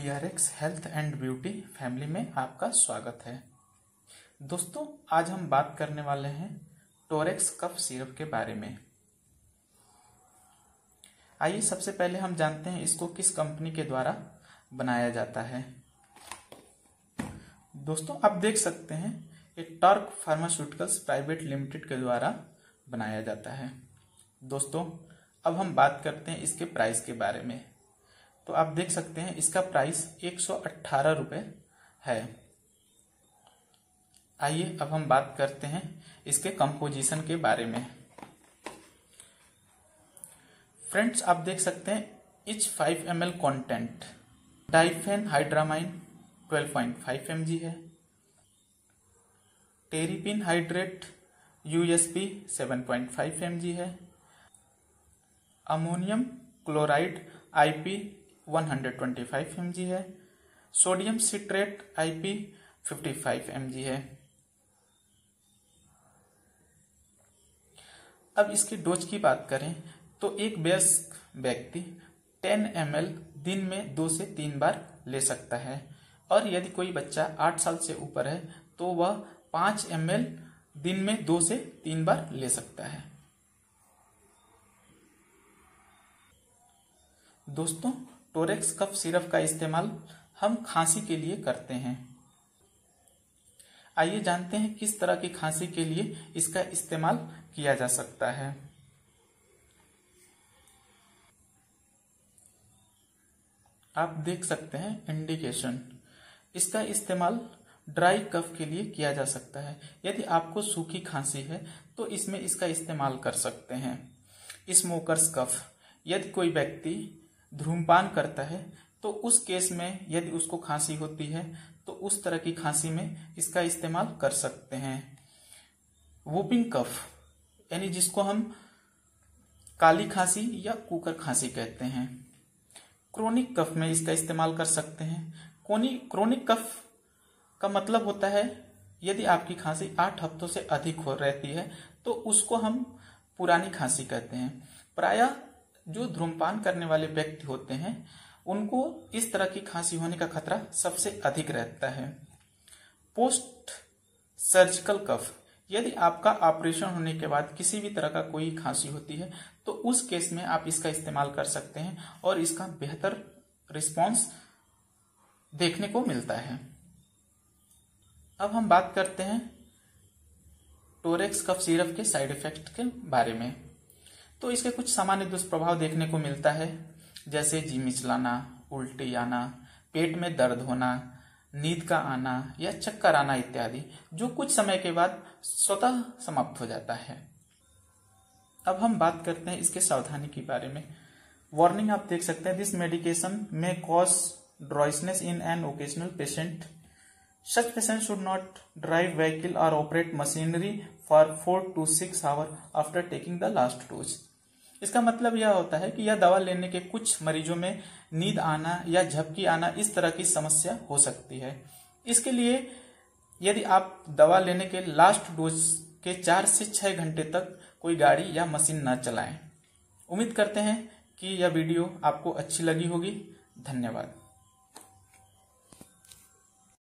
DRX health and beauty family में आपका स्वागत है। दोस्तों, आज हम बात करने वाले हैं टोरेक्स कफ सिरप के बारे में। आइए सबसे पहले हम जानते हैं इसको किस कंपनी के द्वारा बनाया जाता है। दोस्तों, आप देख सकते हैं ये टॉर्क फार्मास्यूटिकल्स प्राइवेट लिमिटेड के द्वारा बनाया जाता है। दोस्तों, अब हम बात करते हैं इसके प्राइस के बारे में। तो आप देख सकते हैं इसका प्राइस 118 रुपये है। आइए अब हम बात करते हैं इसके कंपोजिशन के बारे में। फ्रेंड्स, आप देख सकते हैं इच 5 ml कंटेंट डाइफेनहाइड्रामाइन 12.5 mg है। टेरिपिन हाइड्रेट USP 7.5 mg है। अमोनियम क्लोराइड IP 125 mg है। सोडियम सिट्रेट IP 55 mg है। अब इसकी डोज की बात करें तो एक वयस्क व्यक्ति 10 ml दिन में 2 से 3 बार ले सकता है और यदि कोई बच्चा 8 साल से ऊपर है तो वह 5 ml दिन में 2 से 3 बार ले सकता है। दोस्तों, टोरेक्स कफ सिरप का इस्तेमाल हम खांसी के लिए करते हैं। आइए जानते हैं किस तरह की खांसी के लिए इसका इस्तेमाल किया जा सकता है। आप देख सकते हैं इंडिकेशन। इसका इस्तेमाल ड्राई कफ के लिए किया जा सकता है। यदि आपको सूखी खांसी है तो इसमें इसका इस्तेमाल कर सकते हैं। स्मोकर्स कफ, यदि कोई व्यक्ति धूम्रपान करता है तो उस केस में यदि उसको खांसी होती है तो उस तरह की खांसी में इसका इस्तेमाल कर सकते हैं। वूपिंग कफ, यानी जिसको हम काली खांसी या कुकर खांसी कहते हैं। क्रोनिक कफ में इसका इस्तेमाल कर सकते हैं। क्रोनिक कफ का मतलब होता है यदि आपकी खांसी 8 हफ्तों से अधिक हो रहती है तो उसको हम पुरानी खांसी कहते हैं। प्रायः जो धूम्रपान करने वाले व्यक्ति होते हैं उनको इस तरह की खांसी होने का खतरा सबसे अधिक रहता है। पोस्ट सर्जिकल कफ, यदि आपका ऑपरेशन होने के बाद किसी भी तरह का कोई खांसी होती है तो उस केस में आप इसका इस्तेमाल कर सकते हैं और इसका बेहतर रिस्पांस देखने को मिलता है। अब हम बात करते हैं टोरेक्स कफ सिरप के साइड इफेक्ट के बारे में। तो इसके कुछ सामान्य दुष्प्रभाव देखने को मिलता है, जैसे जी मिचलाना, उल्टी आना, पेट में दर्द होना, नींद का आना या चक्कर आना इत्यादि, जो कुछ समय के बाद स्वतः समाप्त हो जाता है। अब हम बात करते हैं इसके सावधानी के बारे में। वार्निंग आप देख सकते हैं, दिस मेडिकेशन में cause dryness in an occasional patient. Such patients should not drive vehicle or operate machinery for 4 to 6 hours after taking the last dose। इसका मतलब यह होता है कि यह दवा लेने के कुछ मरीजों में नींद आना या झपकी आना इस तरह की समस्या हो सकती है। इसके लिए यदि आप दवा लेने के लास्ट डोज के 4 से 6 घंटे तक कोई गाड़ी या मशीन न चलाएं। उम्मीद करते हैं कि यह वीडियो आपको अच्छी लगी होगी। धन्यवाद।